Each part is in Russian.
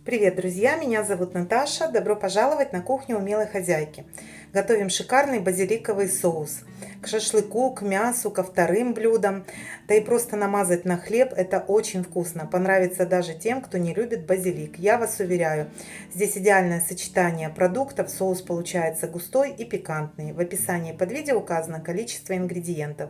Привет, друзья! Меня зовут Наташа. Добро пожаловать на кухню умелой хозяйки. Готовим шикарный базиликовый соус к шашлыку, к мясу, ко вторым блюдам. Да и просто намазать на хлеб – это очень вкусно. Понравится даже тем, кто не любит базилик. Я вас уверяю, здесь идеальное сочетание продуктов. Соус получается густой и пикантный. В описании под видео указано количество ингредиентов.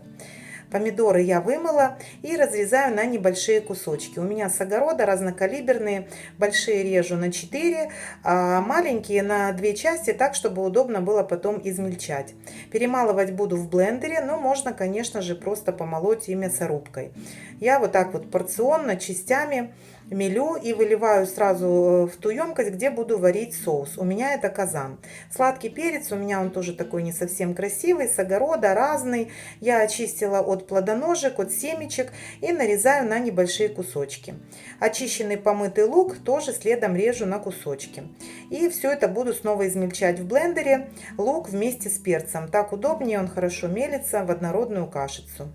Помидоры я вымыла и разрезаю на небольшие кусочки. У меня с огорода разнокалиберные, большие режу на 4, а маленькие на 2 части, так, чтобы удобно было потом измельчать. Перемалывать буду в блендере, но можно, конечно же, просто помолоть и мясорубкой. Я вот так вот порционно, частями мелю и выливаю сразу в ту емкость, где буду варить соус. У меня это казан. Сладкий перец, у меня он тоже такой не совсем красивый, с огорода, разный. Я очистила от плодоножек, от семечек и нарезаю на небольшие кусочки. Очищенный помытый лук тоже следом режу на кусочки. И все это буду снова измельчать в блендере. Лук вместе с перцем. Так удобнее, он хорошо мелится в однородную кашицу.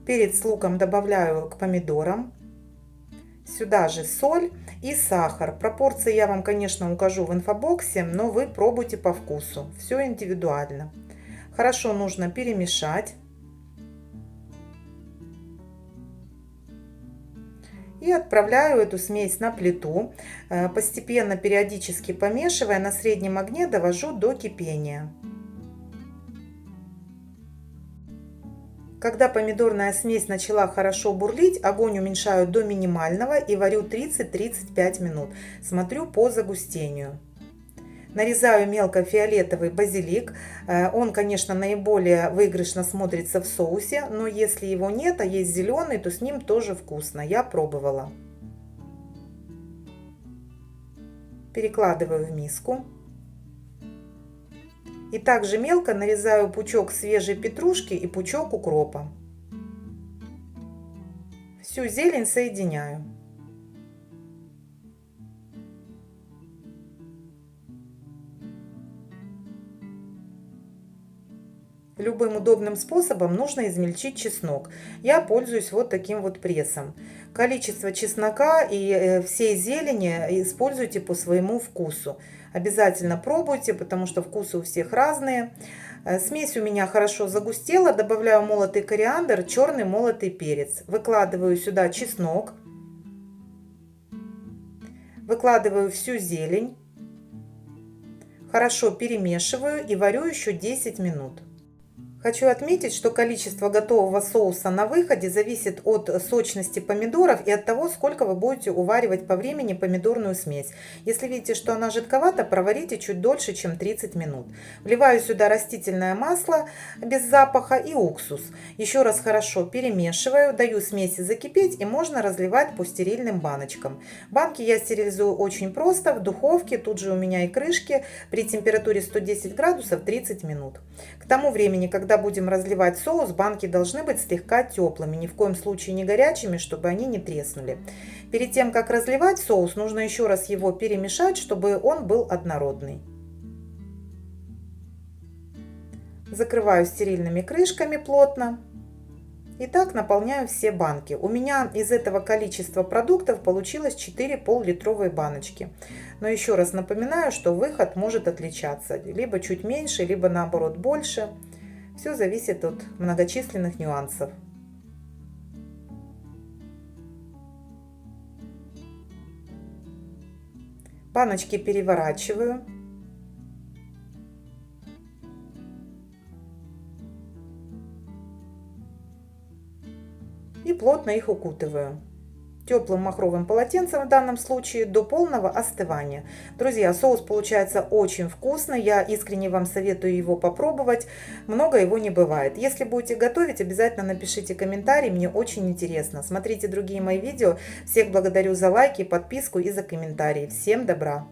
Перец с луком добавляю к помидорам. Сюда же соль и сахар. Пропорции я вам, конечно, укажу в инфобоксе, но вы пробуйте по вкусу. Все индивидуально. Хорошо нужно перемешать. И отправляю эту смесь на плиту. Постепенно, периодически помешивая, на среднем огне довожу до кипения. Когда помидорная смесь начала хорошо бурлить, огонь уменьшаю до минимального и варю 30-35 минут. Смотрю по загустению. Нарезаю мелко фиолетовый базилик. Он, конечно, наиболее выигрышно смотрится в соусе, но если его нет, а есть зеленый, то с ним тоже вкусно. Я пробовала. Перекладываю в миску. И также мелко нарезаю пучок свежей петрушки и пучок укропа. Всю зелень соединяю. Любым удобным способом нужно измельчить чеснок. Я пользуюсь вот таким вот прессом. Количество чеснока и всей зелени используйте по своему вкусу. Обязательно пробуйте, потому что вкусы у всех разные. Смесь у меня хорошо загустела. Добавляю молотый кориандр, черный молотый перец. Выкладываю сюда чеснок. Выкладываю всю зелень. Хорошо перемешиваю и варю еще 10 минут. Хочу отметить, что количество готового соуса на выходе зависит от сочности помидоров и от того, сколько вы будете уваривать по времени помидорную смесь. Если видите, что она жидковата, проварите чуть дольше, чем 30 минут. Вливаю сюда растительное масло без запаха и уксус. Еще раз хорошо перемешиваю, даю смеси закипеть и можно разливать по стерильным баночкам. Банки я стерилизую очень просто, в духовке, тут же у меня и крышки, при температуре 110 градусов 30 минут. К тому времени, когда будем разливать соус, банки должны быть слегка теплыми, ни в коем случае не горячими, чтобы они не треснули. Перед тем, как разливать соус, нужно еще раз его перемешать, чтобы он был однородный. Закрываю стерильными крышками плотно. И так наполняю все банки. У меня из этого количества продуктов получилось 4 пол-литровые баночки. Но еще раз напоминаю, что выход может отличаться. Либо чуть меньше, либо наоборот больше. Все зависит от многочисленных нюансов. Баночки переворачиваю. И плотно их укутываю. Теплым махровым полотенцем в данном случае до полного остывания. Друзья, соус получается очень вкусный. Я искренне вам советую его попробовать. Много его не бывает. Если будете готовить, обязательно напишите комментарий. Мне очень интересно. Смотрите другие мои видео. Всех благодарю за лайки, подписку и за комментарии. Всем добра!